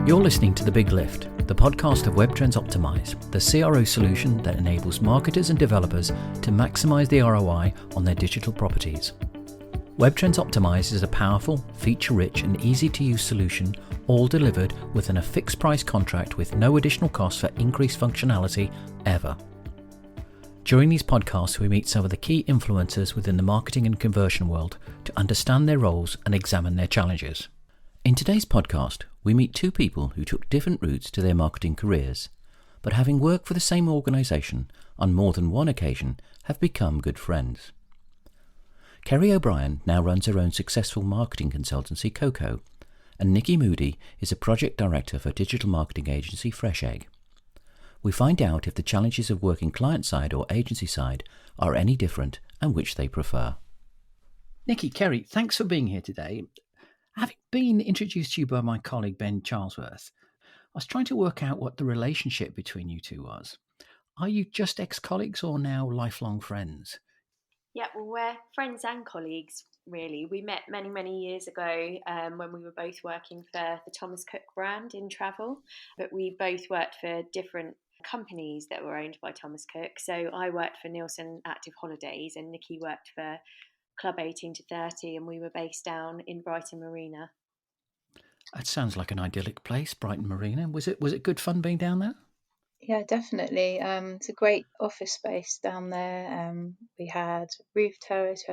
You're listening to The Big Lift, the podcast of WebTrends Optimize, the CRO solution that enables marketers and developers to maximize the ROI on their digital properties. WebTrends Optimize is a powerful, feature-rich and easy-to-use solution, all delivered within a fixed-price contract with no additional cost for increased functionality ever. During these podcasts, we meet some of the key influencers within the marketing and conversion world to understand their roles and examine their challenges. In today's podcast, we meet two people who took different routes to their marketing careers, but having worked for the same organisation on more than one occasion, have become good friends. Kerry O'Brien now runs her own successful marketing consultancy, Coco, and Nikki Moody is a project director for digital marketing agency Fresh Egg. We find out if the challenges of working client-side or agency-side are any different and which they prefer. Nikki, Kerry, thanks for being here today. Having been introduced to you by my colleague Ben Charlesworth, I was trying to work out what the relationship between you two was. Are you just ex-colleagues or now lifelong friends? Yeah, well, we're friends and colleagues, really. We met many, many years ago when we were both working for the Thomas Cook brand in travel, but we both worked for different companies that were owned by Thomas Cook. So I worked for Nielsen Active Holidays and Nikki worked for Club 18 to 30, and we were based down in Brighton Marina. That sounds like an idyllic place, Brighton Marina. Was it good fun being down there? Yeah, definitely. It's a great office space down there. We had roof terrace,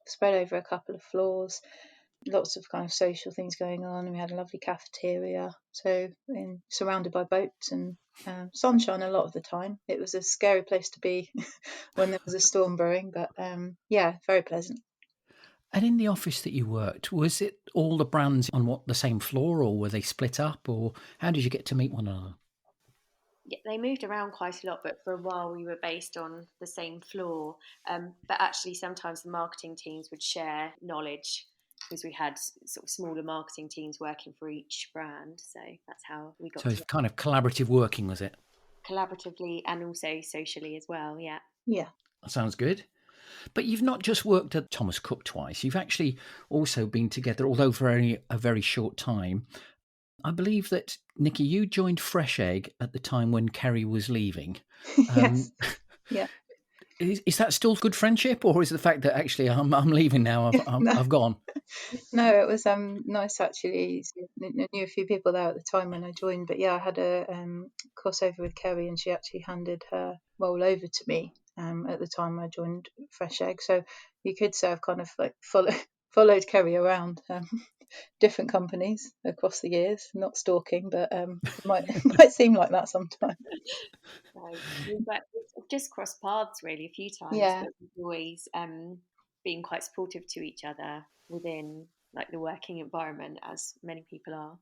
spread over a couple of floors, lots of kind of social things going on, and we had a lovely cafeteria. So, surrounded by boats and sunshine a lot of the time. It was a scary place to be when there was a storm brewing, but yeah, very pleasant. And in the office that you worked, was it all the brands on the same floor, or were they split up, or how did you get to meet one another? Yeah, they moved around quite a lot, but for a while we were based on the same floor. But actually, sometimes the marketing teams would share knowledge because we had sort of smaller marketing teams working for each brand. So that's how we got So it's kind of collaborative working, was it? Collaboratively and also socially as well, yeah. Yeah. That sounds good. But you've not just worked at Thomas Cook twice. You've actually also been together, although for only a very short time. I believe that, Nikki, you joined Fresh Egg at the time when Kerry was leaving. Yes. Yeah. Is that still good friendship, or is it the fact that actually I'm leaving now, I've gone? No, it was nice actually. I knew a few people there at the time when I joined, but yeah, I had a crossover with Kerry, and she actually handed her role over to me at the time I joined Fresh Egg. So you could say I've kind of like followed Kerry around different companies across the years. Not stalking, but it might seem like that sometimes. But we've just crossed paths really a few times, Yeah. but we've always been quite supportive to each other within like the working environment, as many people are.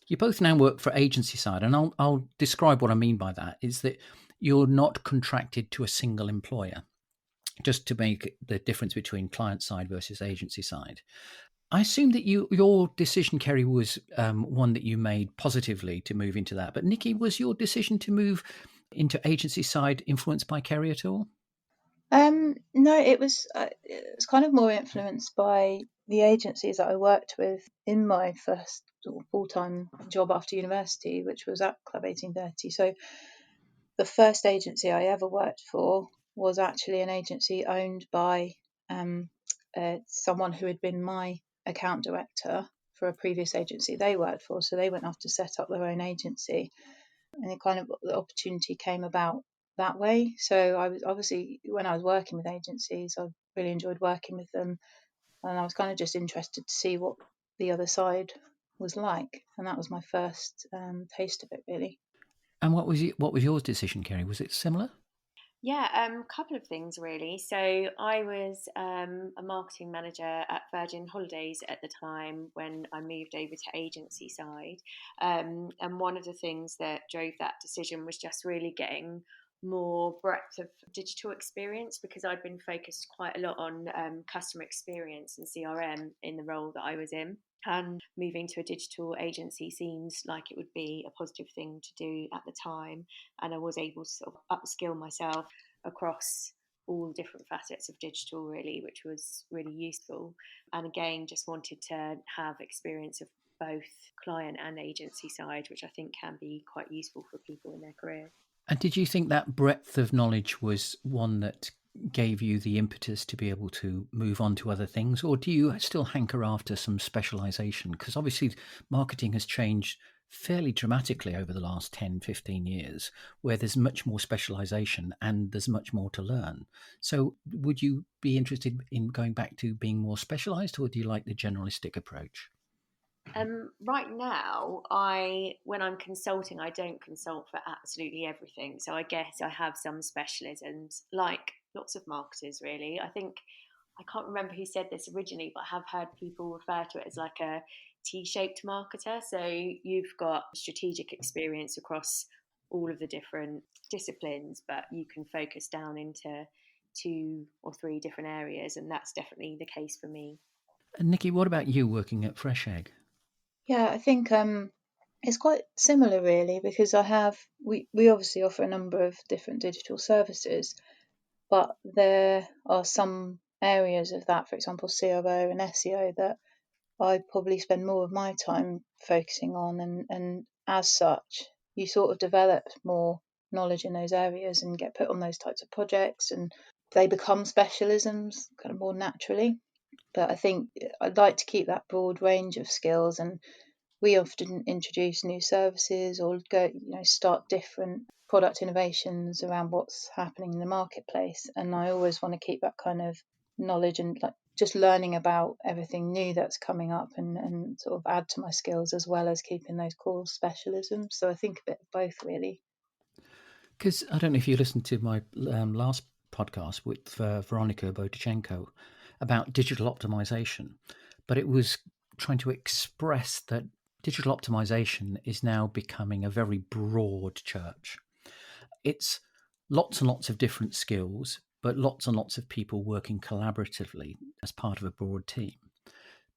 You both now work for agency side, and I'll describe what I mean by that. Is that you're not contracted to a single employer, just to make the difference between client side versus agency side. I assume that your decision, Kerry, was one that you made positively to move into that. But Nikki, was your decision to move into agency side influenced by Kerry at all? No, it was kind of more influenced by the agencies that I worked with in my first sort of full-time job after university, which was at Club 1830. So the first agency I ever worked for was actually an agency owned by someone who had been my account director for a previous agency they worked for. So they went off to set up their own agency, and the opportunity came about that way. So I was obviously, when I was working with agencies, I really enjoyed working with them, and I was kind of just interested to see what the other side was like, and that was my first taste of it, really. And what was your decision, Kerry? Was it similar? Yeah, a couple of things really. So I was a marketing manager at Virgin Holidays at the time when I moved over to agency side. And one of the things that drove that decision was just really getting more breadth of digital experience, because I'd been focused quite a lot on customer experience and CRM in the role that I was in. And moving to a digital agency seemed like it would be a positive thing to do at the time. And I was able to sort of upskill myself across all different facets of digital, really, which was really useful. And again, just wanted to have experience of both client and agency side, which I think can be quite useful for people in their career. And did you think that breadth of knowledge was one that gave you the impetus to be able to move on to other things, or do you still hanker after some specialization? Because obviously marketing has changed fairly dramatically over the last 10, 15 years, where there's much more specialization and there's much more to learn. So would you be interested in going back to being more specialized, or do you like the generalistic approach? Right now, when I'm consulting, I don't consult for absolutely everything. So I guess I have some specialisms, like lots of marketers, really. I think I can't remember who said this originally, but I have heard people refer to it as like a T-shaped marketer. So you've got strategic experience across all of the different disciplines, but you can focus down into 2 or 3 different areas, and that's definitely the case for me. And Nikki, what about you working at Fresh Egg? Yeah, I think it's quite similar really, because we obviously offer a number of different digital services, but there are some areas of that, for example, CRO and SEO, that I probably spend more of my time focusing on, and as such, you sort of develop more knowledge in those areas and get put on those types of projects, and they become specialisms kind of more naturally. But I think I'd like to keep that broad range of skills, and we often introduce new services or start different product innovations around what's happening in the marketplace. And I always want to keep that kind of knowledge and like just learning about everything new that's coming up, and sort of add to my skills as well as keeping those core specialisms. So I think a bit of both really. Because I don't know if you listened to my last podcast with Veronika Botuchenko about digital optimization, but it was trying to express that digital optimization is now becoming a very broad church. It's lots and lots of different skills, but lots and lots of people working collaboratively as part of a broad team.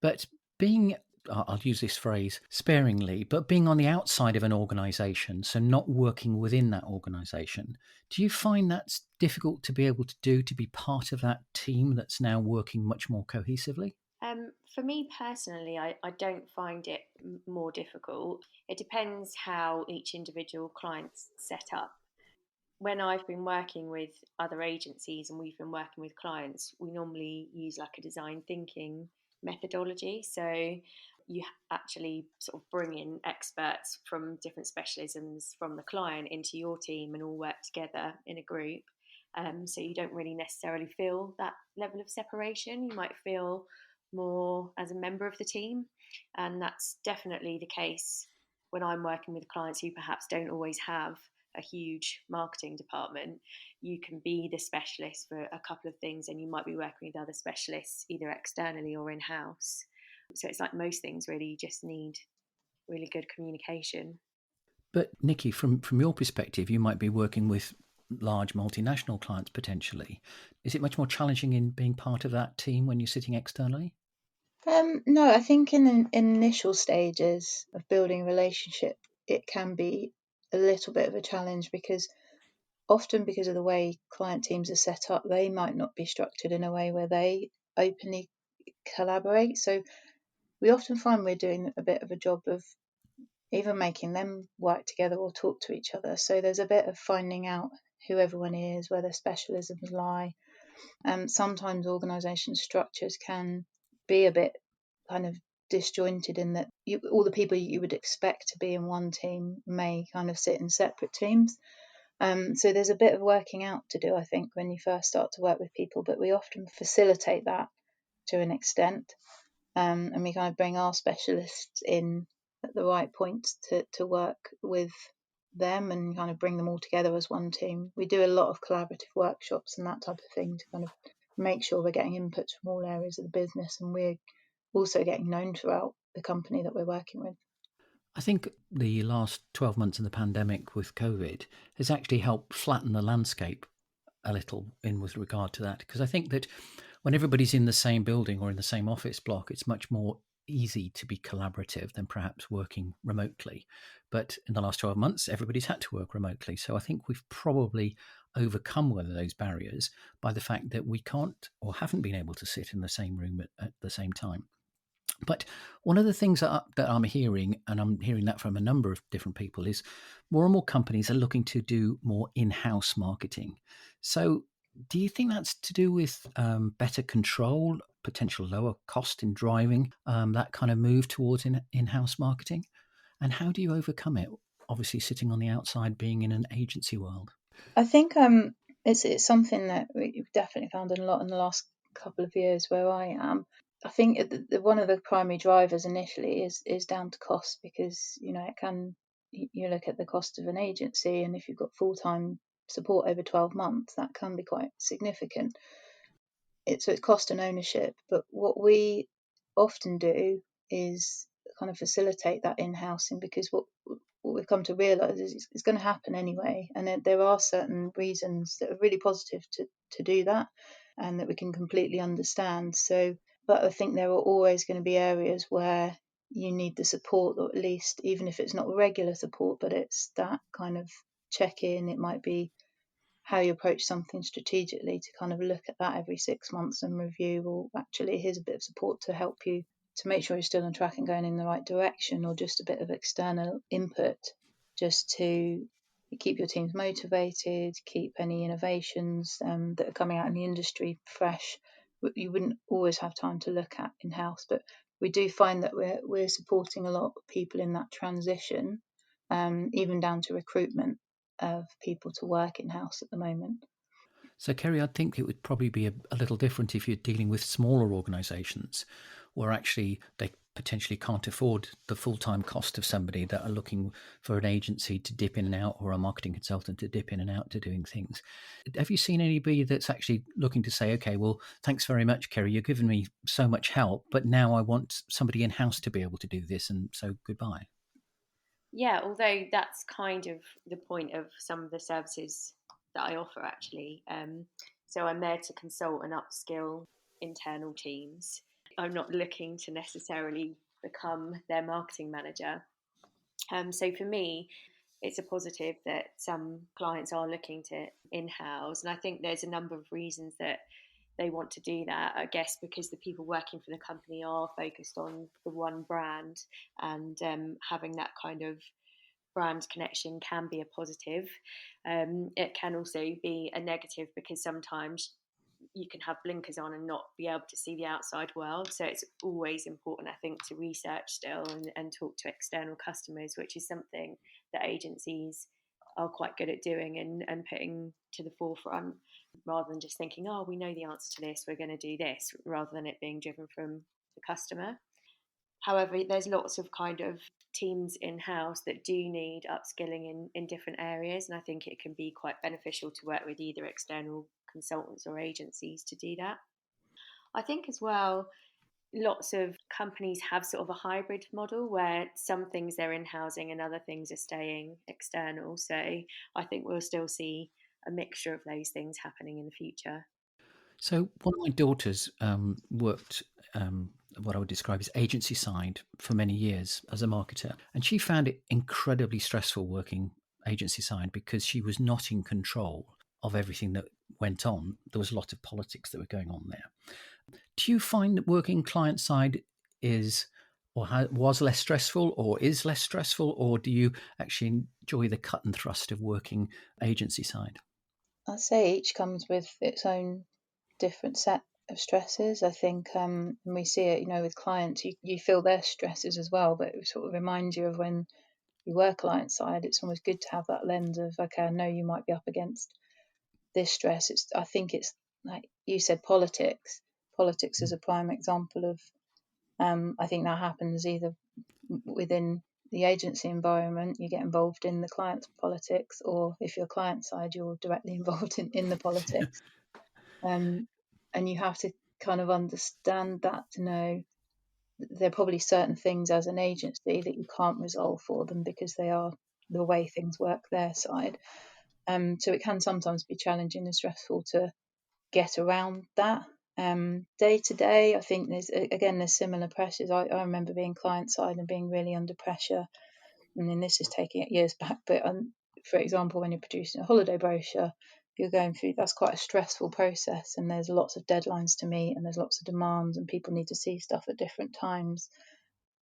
But being, I'll use this phrase sparingly, but being on the outside of an organization, so not working within that organization, do you find that's difficult to be able to do, to be part of that team that's now working much more cohesively? For me personally, I don't find it more difficult. It depends how each individual client's set up. When I've been working with other agencies and we've been working with clients, we normally use like a design thinking methodology. So you actually sort of bring in experts from different specialisms from the client into your team and all work together in a group. So you don't really necessarily feel that level of separation. You might feel more as a member of the team. And that's definitely the case when I'm working with clients who perhaps don't always have a huge marketing department. You can be the specialist for a couple of things, and you might be working with other specialists either externally or in-house. So it's like most things, really, you just need really good communication. But Nikki, from your perspective, you might be working with large multinational clients potentially. Is it much more challenging in being part of that team when you're sitting externally? No, I think in initial stages of building a relationship, it can be a little bit of a challenge, because often, because of the way client teams are set up, they might not be structured in a way where they openly collaborate. So we often find we're doing a bit of a job of even making them work together or talk to each other. So there's a bit of finding out who everyone is, where their specialisms lie. Sometimes organisation structures can be a bit kind of disjointed, in that all the people you would expect to be in one team may kind of sit in separate teams. So there's a bit of working out to do, I think, when you first start to work with people, but we often facilitate that to an extent, and we kind of bring our specialists in at the right points to work with them and kind of bring them all together as one team. We do a lot of collaborative workshops and that type of thing to kind of make sure we're getting inputs from all areas of the business, and we're also getting known throughout the company that we're working with. I think the last 12 months of the pandemic with COVID has actually helped flatten the landscape a little in with regard to that, because I think that when everybody's in the same building or in the same office block, it's much more easy to be collaborative than perhaps working remotely. But in the last 12 months, everybody's had to work remotely. So I think we've probably overcome one of those barriers by the fact that we can't or haven't been able to sit in the same room at the same time. But one of the things that I'm hearing, and I'm hearing that from a number of different people, is more and more companies are looking to do more in-house marketing. So do you think that's to do with better control, potential lower cost in driving that kind of move towards in-house marketing? And how do you overcome it? Obviously, sitting on the outside, being in an agency world. I think it's something that we've definitely found a lot in the last couple of years where I am. I think one of the primary drivers initially is down to cost, because it can, you look at the cost of an agency, and if you've got full-time support over 12 months, that can be quite significant. So it's cost and ownership. But what we often do is kind of facilitate that in-housing, because what we've come to realise is it's going to happen anyway, and there are certain reasons that are really positive to do that, and that we can completely understand. So, but I think there are always going to be areas where you need the support, or at least, even if it's not regular support, but it's that kind of check-in. It might be how you approach something strategically, to kind of look at that every 6 months and review, well, actually, here's a bit of support to help you to make sure you're still on track and going in the right direction, or just a bit of external input just to keep your teams motivated, keep any innovations that are coming out in the industry fresh. You wouldn't always have time to look at in-house, but we do find that we're supporting a lot of people in that transition, even down to recruitment of people to work in-house at the moment. So, Kerry, I think it would probably be a little different if you're dealing with smaller organisations where actually they potentially can't afford the full-time cost of somebody that are looking for an agency to dip in and out, or a marketing consultant to dip in and out to doing things. Have you seen anybody that's actually looking to say, okay, well, thanks very much, Kerry, you've given me so much help, but now I want somebody in-house to be able to do this, and so goodbye? Yeah, although that's kind of the point of some of the services that I offer, actually. So I'm there to consult and upskill internal teams. I'm not looking to necessarily become their marketing manager. So for me, it's a positive that some clients are looking to in-house, and I think there's a number of reasons that they want to do that. I guess because the people working for the company are focused on the one brand, and having that kind of brand connection can be a positive. It can also be a negative, because sometimes you can have blinkers on and not be able to see the outside world. So it's always important, I think, to research still, and talk to external customers, which is something that agencies are quite good at doing, and putting to the forefront, rather than just thinking, oh, we know the answer to this, we're going to do this, rather than it being driven from the customer. However, there's lots of kind of teams in house that do need upskilling in different areas, and I think it can be quite beneficial to work with either external consultants or agencies to do that. I think as well, lots of companies have sort of a hybrid model where some things they're in housing and other things are staying external. So I think we'll still see a mixture of those things happening in the future. So one of my daughters worked what I would describe as agency side for many years as a marketer, and she found it incredibly stressful working agency side because she was not in control of everything that went on. There was a lot of politics that were going on there. Do you find that working client side is was less stressful, or is less stressful, or do you actually enjoy the cut and thrust of working agency side? I'd say each comes with its own different set of stresses. I think when we see it, with clients, you feel their stresses as well, but it sort of reminds you of when you work client side. It's almost good to have that lens of, okay, I know you might be up against this stress. I think it's like you said, politics. Politics is a prime example of. I think that happens either within the agency environment, you get involved in the client's politics, or if you're client side, you're directly involved in the politics. And you have to kind of understand that to know there are probably certain things as an agency that you can't resolve for them because they are the way things work their side. So it can sometimes be challenging and stressful to get around that. Day to day, I think there's similar pressures. I remember being client side and being really under pressure, and then this is taking it years back. But for example, when you're producing a holiday brochure, you're going through, that's quite a stressful process, and there's lots of deadlines to meet, and there's lots of demands, and people need to see stuff at different times.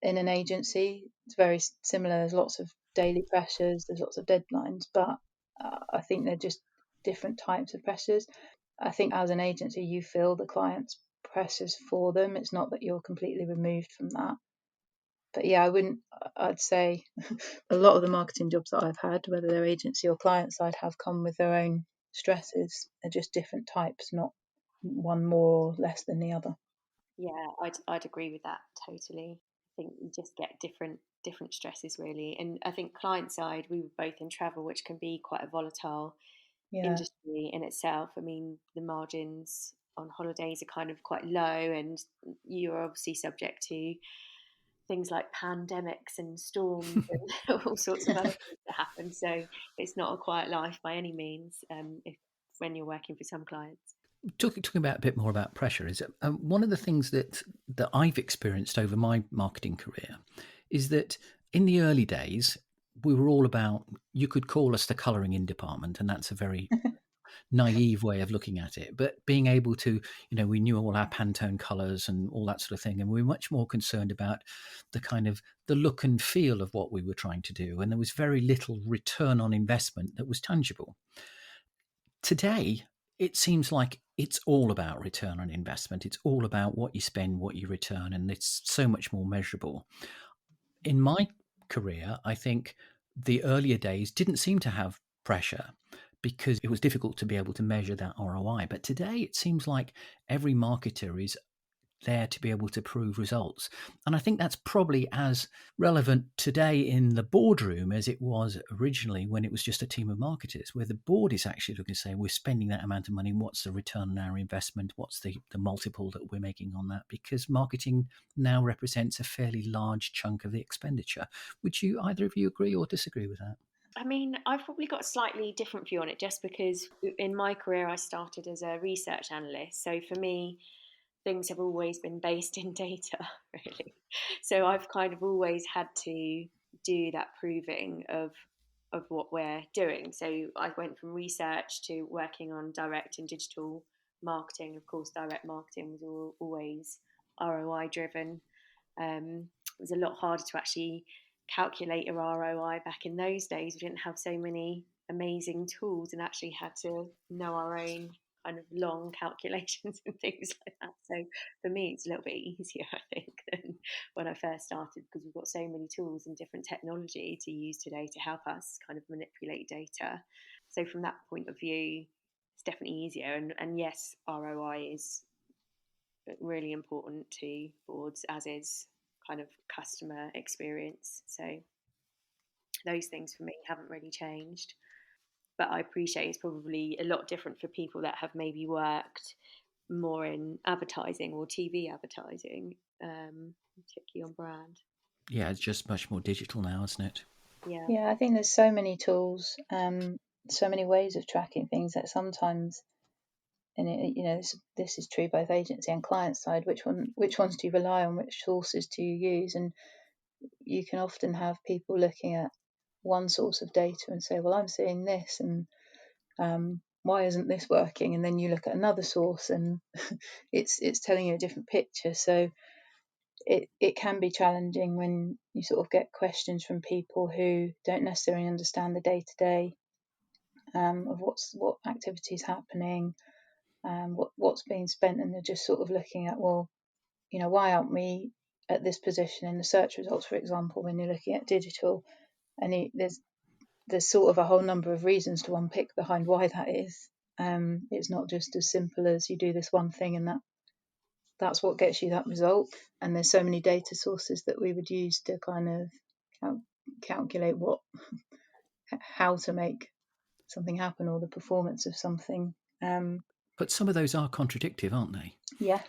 In an agency, it's very similar. There's lots of daily pressures, there's lots of deadlines, but I think they're just different types of pressures. I think as an agency, you feel the client's pressures for them. It's not that you're completely removed from that. But yeah, I'd say a lot of the marketing jobs that I've had, whether they're agency or client side, have come with their own stresses. They're just different types, not one more or less than the other. Yeah, I'd agree with that totally. I think you just get different stresses really, and I think client side, we were both in travel, which can be quite a volatile Yeah. industry in itself. I mean, the margins on holidays are kind of quite low, and you're obviously subject to things like pandemics and storms and all sorts of other things that happen. So it's not a quiet life by any means. If when you're working for some clients. Talking about a bit more about pressure is one of the things that I've experienced over my marketing career is that in the early days we were all about, you could call us the colouring in department, and that's a very naive way of looking at it, but being able to, we knew all our Pantone colours and all that sort of thing, and we were much more concerned about the kind of the look and feel of what we were trying to do, and there was very little return on investment that was tangible. Today, it seems like it's all about return on investment. It's all about what you spend, what you return, and it's so much more measurable. In my career, I think the earlier days didn't seem to have pressure because it was difficult to be able to measure that ROI. But today, it seems like every marketer is there to be able to prove results. And I think that's probably as relevant today in the boardroom as it was originally when it was just a team of marketers, where the board is actually looking to say, we're spending that amount of money. What's the return on our investment? What's the multiple that we're making on that? Because marketing now represents a fairly large chunk of the expenditure. Would you, either of you, agree or disagree with that? I mean, I've probably got a slightly different view on it just because in my career I started as a research analyst. So for me, things have always been based in data, really. So I've kind of always had to do that proving of what we're doing. So I went from research to working on direct and digital marketing. Of course, direct marketing was always ROI driven. It was a lot harder to actually calculate your ROI back in those days. We didn't have so many amazing tools and actually had to know our own kind of long calculations and things like that. So for me, it's a little bit easier, I think, than when I first started because we've got so many tools and different technology to use today to help us kind of manipulate data. So from that point of view, it's definitely easier. And yes, ROI is really important to boards, as is kind of customer experience. So those things for me haven't really changed. But I appreciate it's probably a lot different for people that have maybe worked more in advertising or TV advertising, particularly on brand. Yeah, it's just much more digital now, isn't it? Yeah. Yeah, I think there's so many tools, so many ways of tracking things that sometimes, and this is true both agency and client side. Which ones do you rely on? Which sources do you use? And you can often have people looking at one source of data and say, well, I'm seeing this, and why isn't this working? And then you look at another source, and it's telling you a different picture. So it can be challenging when you sort of get questions from people who don't necessarily understand the day to day of what activity is happening, what's being spent, and they're just sort of looking at, well, why aren't we at this position in the search results, for example, when you're looking at digital, and there's sort of a whole number of reasons to unpick behind why that is. It's not just as simple as you do this one thing and that's what gets you that result. And there's so many data sources that we would use to kind of calculate how to make something happen or the performance of something. But some of those are contradictive, aren't they? Yes.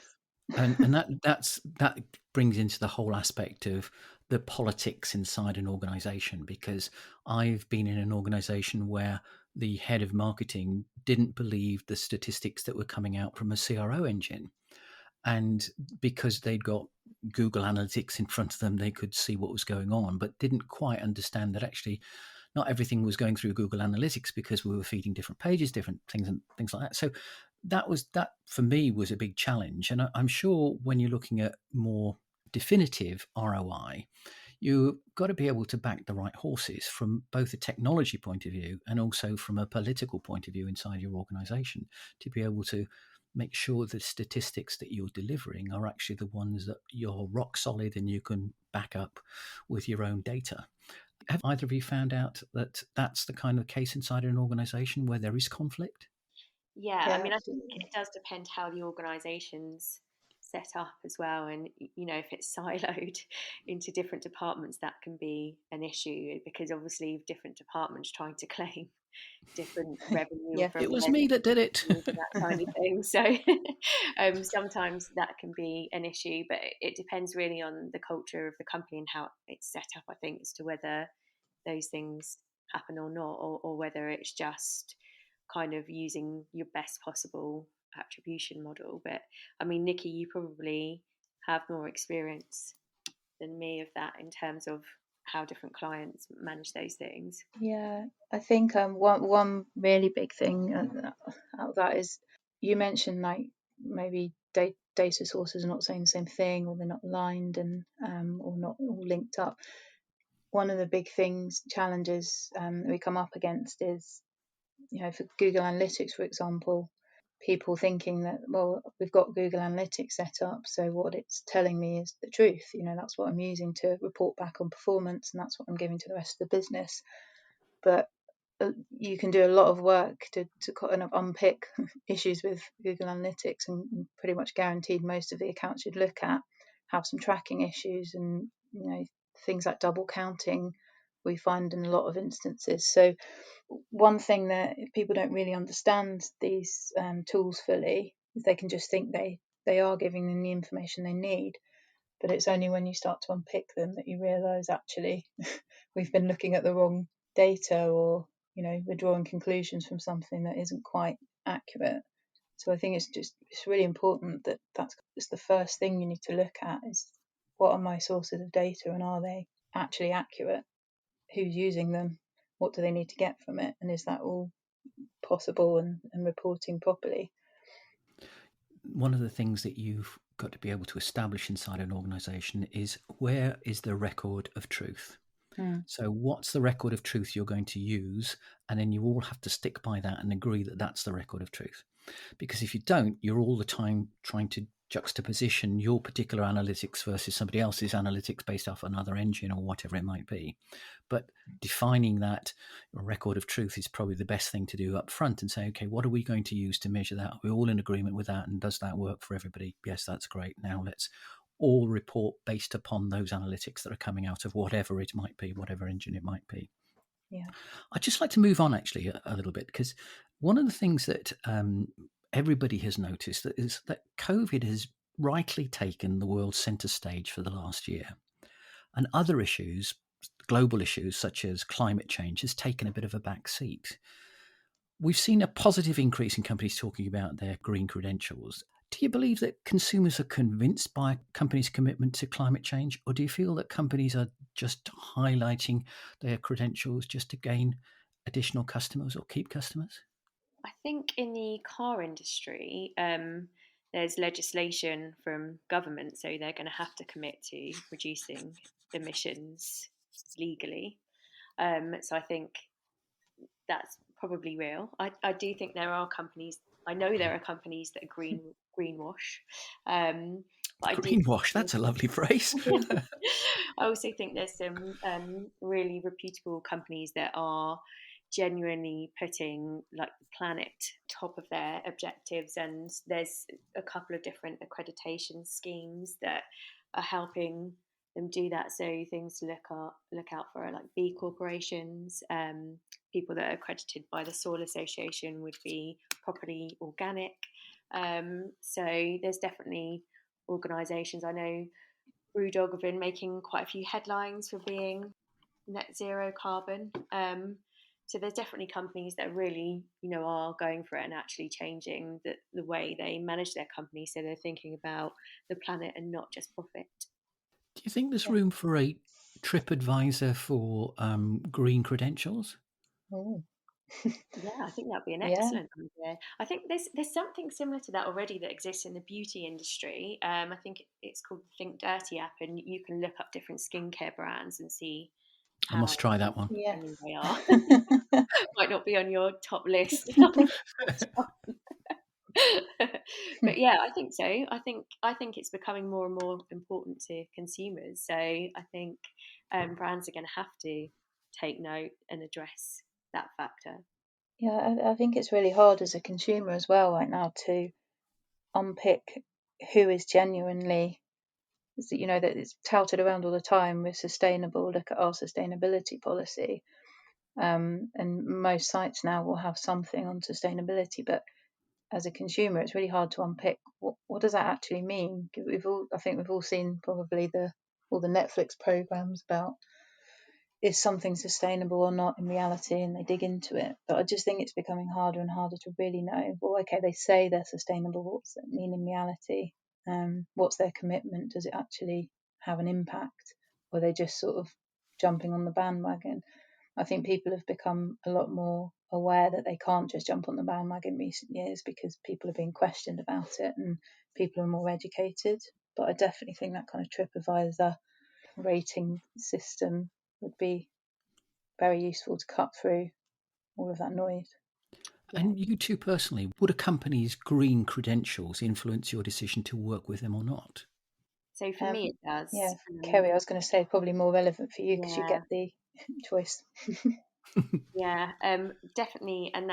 And that brings into the whole aspect of the politics inside an organization, because I've been in an organization where the head of marketing didn't believe the statistics that were coming out from a CRO engine. And because they'd got Google Analytics in front of them, they could see what was going on, but didn't quite understand that actually not everything was going through Google Analytics because we were feeding different pages, different things and things like that. So that for me was a big challenge. And I'm sure when you're looking at more definitive ROI, you've got to be able to back the right horses from both a technology point of view and also from a political point of view inside your organization, to be able to make sure the statistics that you're delivering are actually the ones that you're rock solid and you can back up with your own data. Have either of you found out that that's the kind of case inside an organization where there is conflict? Yeah, I Yeah, mean, I think absolutely. it does depend how the organisation's set up as well, and if it's siloed into different departments, that can be an issue because obviously different departments trying to claim different revenue Yes. from It was their me that did it. and that kind of thing. So sometimes that can be an issue, but it depends really on the culture of the company and how it's set up, I think, as to whether those things happen or not, or whether it's just kind of using your best possible attribution model. But I mean, Nikki, you probably have more experience than me of that in terms of how different clients manage those things. Yeah, I think one really big thing out of that is you mentioned like maybe data sources are not saying the same thing, or they're not aligned, and or not all linked up. One of the big challenges that we come up against is, for Google Analytics, for example, people thinking that, well, we've got Google Analytics set up, so what it's telling me is the truth. That's what I'm using to report back on performance, and that's what I'm giving to the rest of the business. But you can do a lot of work to kind of unpick issues with Google Analytics, and pretty much guaranteed most of the accounts you'd look at have some tracking issues, and things like double counting we find in a lot of instances. So one thing that people don't really understand these tools fully is they can just think they are giving them the information they need, but it's only when you start to unpick them that you realise actually we've been looking at the wrong data, or we're drawing conclusions from something that isn't quite accurate. So I think it's really important that it's the first thing you need to look at is, what are my sources of data, and are they actually accurate? Who's using them? What do they need to get from it? And is that all possible and reporting properly? One of the things that you've got to be able to establish inside an organization is, where is the record of truth? Mm. So what's the record of truth you're going to use? And then you all have to stick by that and agree that that's the record of truth. Because if you don't, you're all the time trying to juxtaposition your particular analytics versus somebody else's analytics based off another engine or whatever it might be. But defining that record of truth is probably the best thing to do up front, and say, okay, what are we going to use to measure that? Are we all in agreement with that? And does that work for everybody? Yes, that's great. Now let's all report based upon those analytics that are coming out of whatever it might be, whatever engine it might be. Yeah. I'd just like to move on actually a little bit, because one of the things that everybody has noticed is that COVID has rightly taken the world centre stage for the last year, and other issues, global issues such as climate change, has taken a bit of a back seat. We've seen a positive increase in companies talking about their green credentials. Do you believe that consumers are convinced by companies' commitment to climate change, or do you feel that companies are just highlighting their credentials just to gain additional customers or keep customers? I think in the car industry, there's legislation from government, so they're going to have to commit to reducing emissions legally. So I think that's probably real. I do think there are companies. I know there are companies that are greenwash, but I do. Greenwash, that's a lovely phrase. I also think there's some really reputable companies that are genuinely putting like the planet top of their objectives, and there's a couple of different accreditation schemes that are helping them do that. So things to look out for are like B corporations. People that are accredited by the Soil Association would be properly organic. So there's definitely organisations. I know Brewdog have been making quite a few headlines for being net zero carbon. So there's definitely companies that really, are going for it and actually changing the way they manage their company. So they're thinking about the planet and not just profit. Do you think there's Yeah. room for a TripAdvisor for green credentials? Oh, Yeah, I think that'd be an yeah. excellent idea. I think there's something similar to that already that exists in the beauty industry. I think it's called the Think Dirty app, and you can look up different skincare brands and see I how must try that one. friendly Yes. they are. Might not be on your top list. But yeah, I think so. I think it's becoming more and more important to consumers. So I think brands are going to have to take note and address that factor. Yeah, I think it's really hard as a consumer as well right now to unpick who is genuinely, that it's touted around all the time. We're sustainable. Look at our sustainability policy. And most sites now will have something on sustainability, but as a consumer, it's really hard to unpick what does that actually mean. I think we've all seen probably all the Netflix programs about is something sustainable or not in reality, and they dig into it. But I just think it's becoming harder and harder to really know. Well, okay, they say they're sustainable. What does that mean in reality? What's their commitment? Does it actually have an impact, or are they just sort of jumping on the bandwagon? I think people have become a lot more aware that they can't just jump on the bandwagon in recent years because people are being questioned about it and people are more educated. But I definitely think that kind of TripAdvisor rating system would be very useful to cut through all of that noise. Yeah. And you two personally, would a company's green credentials influence your decision to work with them or not? So for me, it does. Yeah, Kerry, I was going to say probably more relevant for you because you Yeah, get the choice. yeah, definitely, and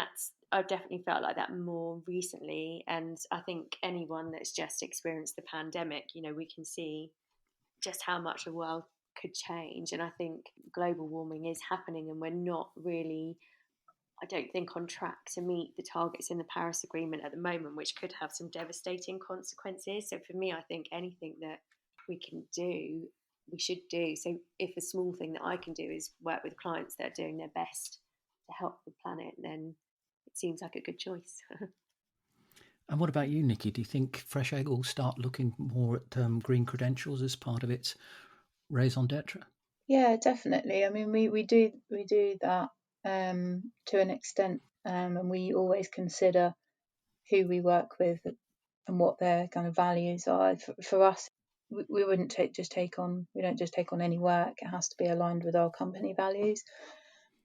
I've definitely felt like that more recently. And I think anyone that's just experienced the pandemic, we can see just how much the world could change. And I think global warming is happening, and we're not really, I don't think, on track to meet the targets in the Paris Agreement at the moment, which could have some devastating consequences. So for me, I think anything that we can do, we should do. So if a small thing that I can do is work with clients that are doing their best to help the planet, then it seems like a good choice. And what about you, Nikki? Do you think Fresh Egg will start looking more at green credentials as part of its raison d'etre? Yeah, definitely. I mean, we do that to an extent, and we always consider who we work with and what their kind of values are. For us, we wouldn't we don't just take on any work. It has to be aligned with our company values.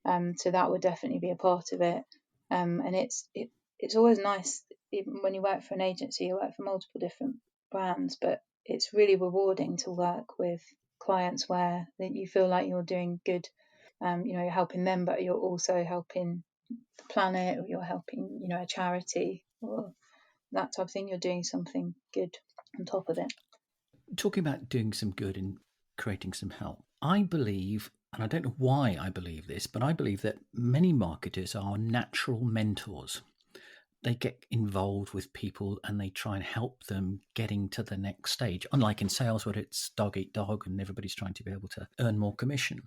So that would definitely be a part of it. And it's always nice, even when you work for an agency, you work for multiple different brands, but it's really rewarding to work with clients where that you feel like you're doing good. You're helping them, but you're also helping the planet, or you're helping, a charity or that type of thing. You're doing something good on top of it. Talking about doing some good and creating some help, I believe, and I don't know why I believe this, but I believe that many marketers are natural mentors. They get involved with people and they try and help them getting to the next stage. Unlike in sales, where it's dog eat dog and everybody's trying to be able to earn more commission.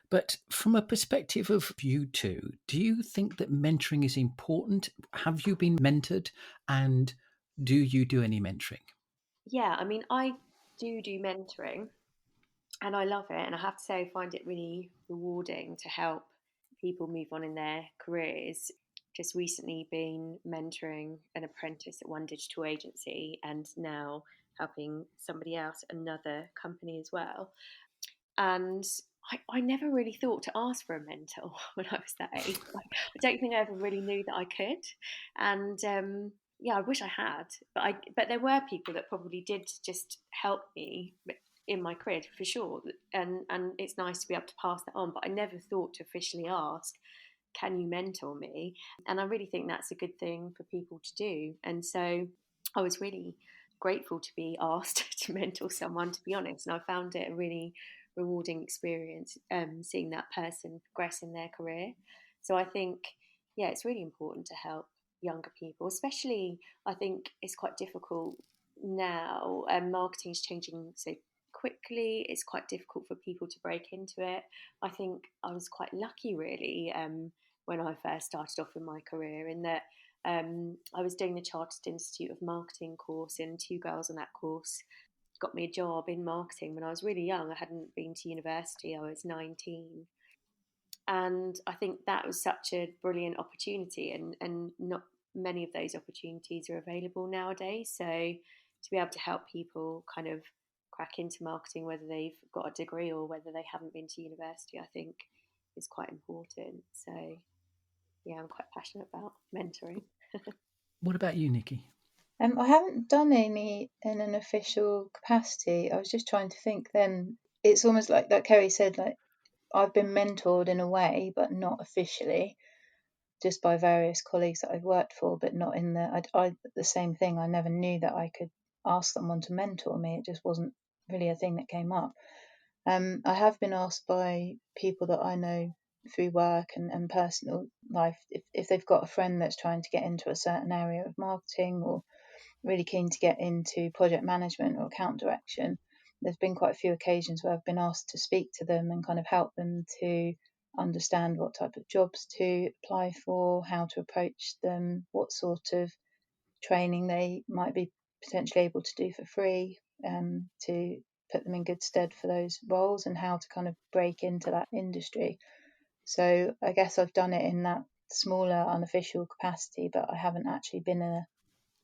But from a perspective of you two, do you think that mentoring is important? Have you been mentored, and do you do any mentoring? Yeah, I mean, I do mentoring, and I love it. And I have to say, I find it really rewarding to help people move on in their careers. Just recently been mentoring an apprentice at one digital agency, and now helping somebody else at another company as well. And I never really thought to ask for a mentor when I was that age. I don't think I ever really knew that I could. And yeah, I wish I had. But there were people that probably did just help me in my career for sure. And it's nice to be able to pass that on. But I never thought to officially ask, can you mentor me? And I really think that's a good thing for people to do. And so I was really grateful to be asked to mentor someone, to be honest. And I found it a really rewarding experience, seeing that person progress in their career. So I think, yeah, it's really important to help younger people, especially I think it's quite difficult now. Marketing is changing so quickly. It's quite difficult for people to break into it. I think I was quite lucky, really, when I first started off in my career, in that I was doing the Chartered Institute of Marketing course, and two girls on that course got me a job in marketing when I was really young. I hadn't been to university, I was 19. And I think that was such a brilliant opportunity, and not many of those opportunities are available nowadays. So to be able to help people kind of crack into marketing, whether they've got a degree or whether they haven't been to university, I think is quite important. So yeah, I'm quite passionate about mentoring. What about you, Nikki? I haven't done any in an official capacity. I was just trying to think then. It's almost like Kerry said, like I've been mentored in a way, but not officially, just by various colleagues that I've worked for, but not in the same thing. I never knew that I could ask someone to mentor me. It just wasn't really a thing that came up. I have been asked by people that I know through work and personal life, if they've got a friend that's trying to get into a certain area of marketing or really keen to get into project management or account direction. There's been quite a few occasions where I've been asked to speak to them and kind of help them to understand what type of jobs to apply for, how to approach them, what sort of training they might be potentially able to do for free, to put them in good stead for those roles, and how to kind of break into that industry. So I guess I've done it in that smaller unofficial capacity, but I haven't actually been a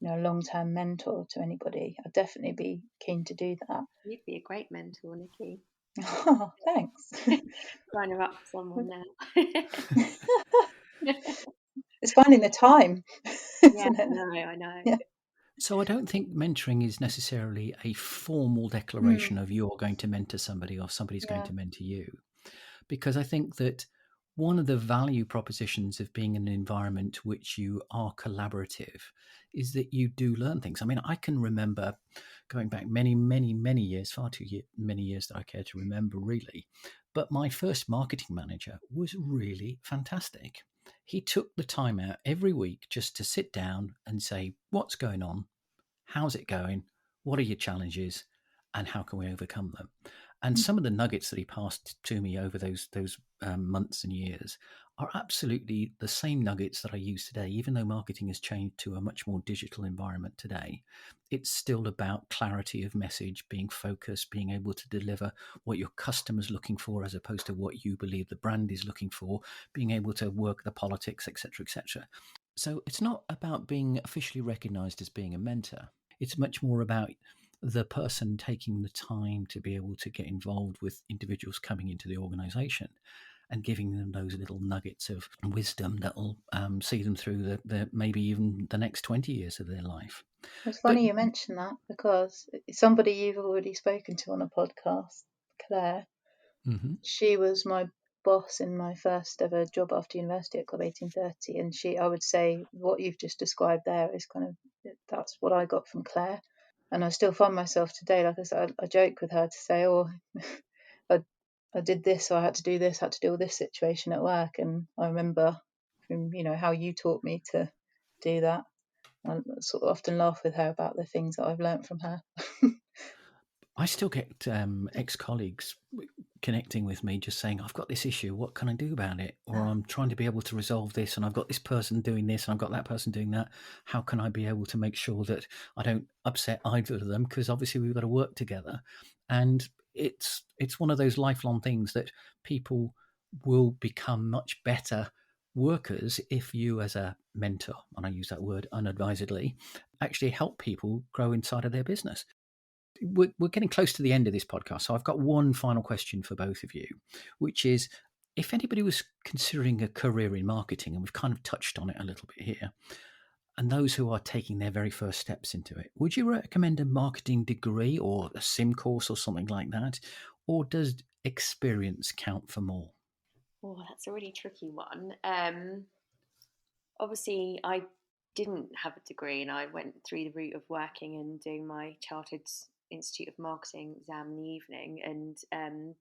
long-term mentor to anybody. I'd definitely be keen to do that. You'd be a great mentor, Nikki. Oh, thanks. Sign her up for someone now. It's finding the time, Yeah, isn't it? I know. Yeah. So I don't think mentoring is necessarily a formal declaration of you're going to mentor somebody or somebody's going Yeah. to mentor you. Because I think that one of the value propositions of being in an environment which you are collaborative is that you do learn things. I mean, I can remember going back many, many, many years, far too many years that I care to remember really. But my first marketing manager was really fantastic. He took the time out every week just to sit down and say, what's going on? How's it going? What are your challenges? And how can we overcome them? And some of the nuggets that he passed to me over those months and years are absolutely the same nuggets that I use today. Even though marketing has changed to a much more digital environment today, it's still about clarity of message, being focused, being able to deliver what your customer's looking for as opposed to what you believe the brand is looking for, being able to work the politics, etc., etc. So it's not about being officially recognized as being a mentor. It's much more about the person taking the time to be able to get involved with individuals coming into the organization and giving them those little nuggets of wisdom that will see them through the maybe even the next 20 years of their life. It's funny you mention that, because somebody you've already spoken to on a podcast, Claire, she was my boss in my first ever job after university at Club 1830, and I would say what you've just described there is kind of, that's what I got from Claire. And I still find myself today, like I said, I joke with her to say, oh, I did this, so I had to do this, had to deal with this situation at work. And I remember from, how you taught me to do that. I sort of often laugh with her about the things that I've learnt from her. I still get ex-colleagues connecting with me just saying, I've got this issue, what can I do about it? Or I'm trying to be able to resolve this, and I've got this person doing this and I've got that person doing that. How can I be able to make sure that I don't upset either of them? Because obviously we've got to work together. And it's one of those lifelong things that people will become much better workers if you, as a mentor, and I use that word unadvisedly, actually help people grow inside of their business. We're getting close to the end of this podcast, so I've got one final question for both of you, which is, if anybody was considering a career in marketing, and we've kind of touched on it a little bit here, and those who are taking their very first steps into it, would you recommend a marketing degree or a sim course or something like that? Or does experience count for more? Oh, that's a really tricky one. Obviously, I didn't have a degree, and I went through the route of working and doing my Chartered Institute of Marketing exam in the evening. And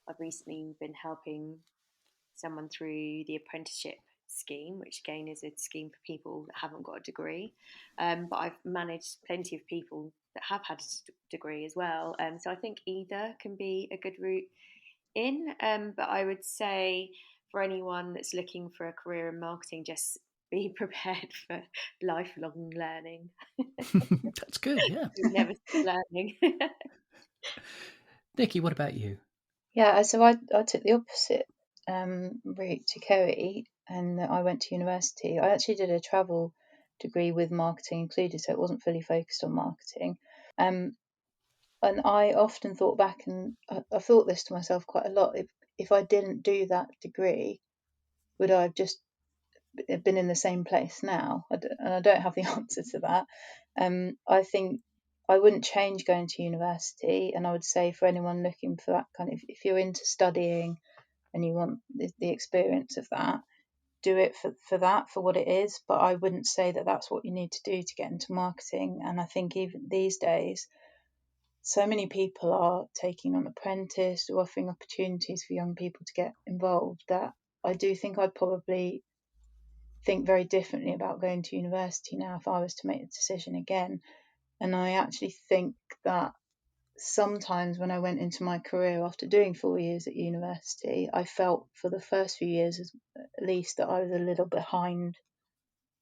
I've recently been helping someone through the apprenticeship scheme, which again is a scheme for people that haven't got a degree. But I've managed plenty of people that have had a degree as well. So I think either can be a good route in. But I would say for anyone that's looking for a career in marketing, just be prepared for lifelong learning. That's good, yeah. You never stop learning. Nikki, what about you? Yeah, so I took the opposite route to Kerry, and I went to university. I actually did a travel degree with marketing included, so it wasn't fully focused on marketing. Um, and I often thought back, and I thought this to myself quite a lot. If I didn't do that degree, would I have just been in the same place now? And I don't have the answer to that. I think I wouldn't change going to university, and I would say for anyone looking for that kind of, if you're into studying and you want the experience of that, do it for that, for what it is. But I wouldn't say that that's what you need to do to get into marketing. And I think even these days, so many people are taking on apprentice or offering opportunities for young people to get involved, that I do think I'd probably think very differently about going to university now if I was to make the decision again. And I actually think that sometimes when I went into my career after doing 4 years at university, I felt for the first few years at least that I was a little behind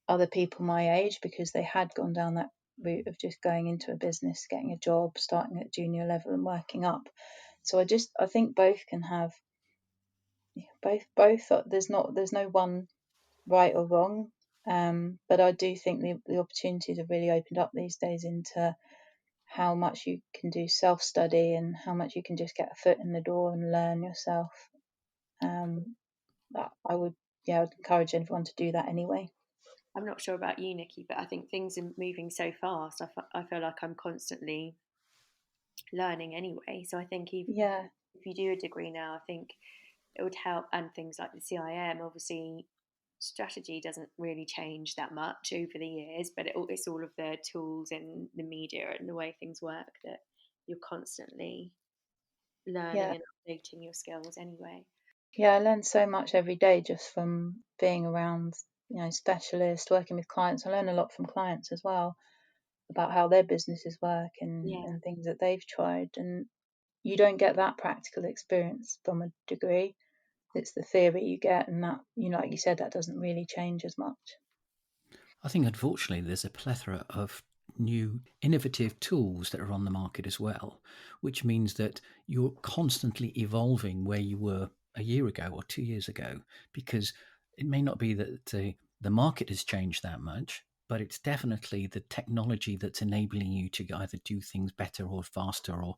other people my age, because they had gone down that route of just going into a business, getting a job, starting at junior level and working up. So I think both can have both. There's no one right or wrong, but I do think the opportunities have really opened up these days into how much you can do self study and how much you can just get a foot in the door and learn yourself. That I would encourage everyone to do that anyway. I'm not sure about you, Nikki, but I think things are moving so fast. I feel like I'm constantly learning anyway. So I think Yeah, if you do a degree now, I think it would help. And things like the CIM, obviously, strategy doesn't really change that much over the years, but it's all of the tools and the media and the way things work that you're constantly learning yeah, and updating your skills anyway. yeah. I learn so much every day just from being around, specialists, working with clients. I learn a lot from clients as well about how their businesses work Yeah. and things that they've tried. And you don't get that practical experience from a degree. It's the theory you get, and that, like you said, that doesn't really change as much. I think, unfortunately, there's a plethora of new innovative tools that are on the market as well, which means that you're constantly evolving where you were a year ago or 2 years ago, because it may not be that the market has changed that much, but it's definitely the technology that's enabling you to either do things better or faster or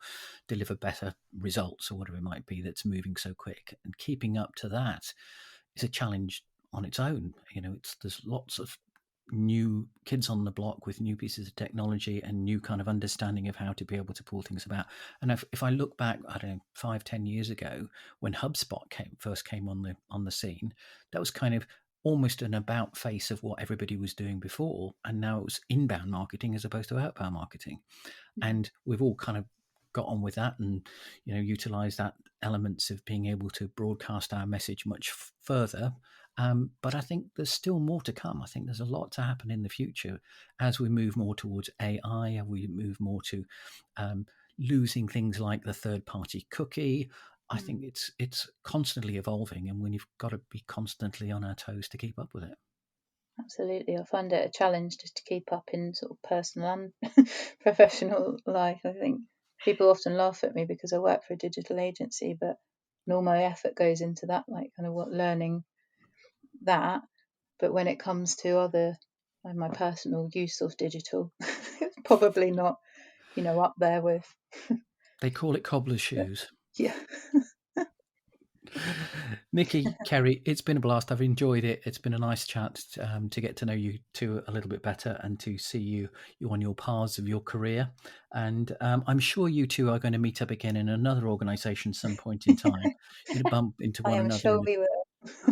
deliver better results or whatever it might be that's moving so quick. And keeping up to that is a challenge on its own. There's lots of new kids on the block with new pieces of technology and new kind of understanding of how to be able to pull things about. And if I look back, I don't know, 5-10 years ago, when HubSpot first came on the scene, that was kind of almost an about face of what everybody was doing before, and now it was inbound marketing as opposed to outbound marketing. And we've all kind of got on with that and utilized that elements of being able to broadcast our message much further. But I think there's still more to come. I think there's a lot to happen in the future as we move more towards AI, and we move more to losing things like the third-party cookie. I think it's constantly evolving, and we've got to be constantly on our toes to keep up with it. Absolutely. I find it a challenge just to keep up in sort of personal and professional life. I think people often laugh at me because I work for a digital agency, but all my effort goes into that, like kind of learning that. But when it comes to other, like my personal use of digital, it's probably not, up there with. They call it cobbler's shoes. Yeah. Nikki, Kerry, it's been a blast. I've enjoyed it. It's been a nice chat to get to know you two a little bit better and to see you on your paths of your career. And I'm sure you two are going to meet up again in another organisation some point in time. You're going to bump into I one am another sure we will.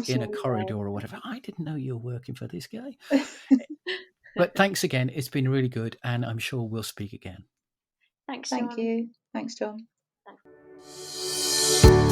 in a corridor or whatever. I didn't know you were working for this guy. Will. But thanks again. It's been really good, and I'm sure we'll speak again. Thanks, Thank John. you. Thanks, John. Thanks.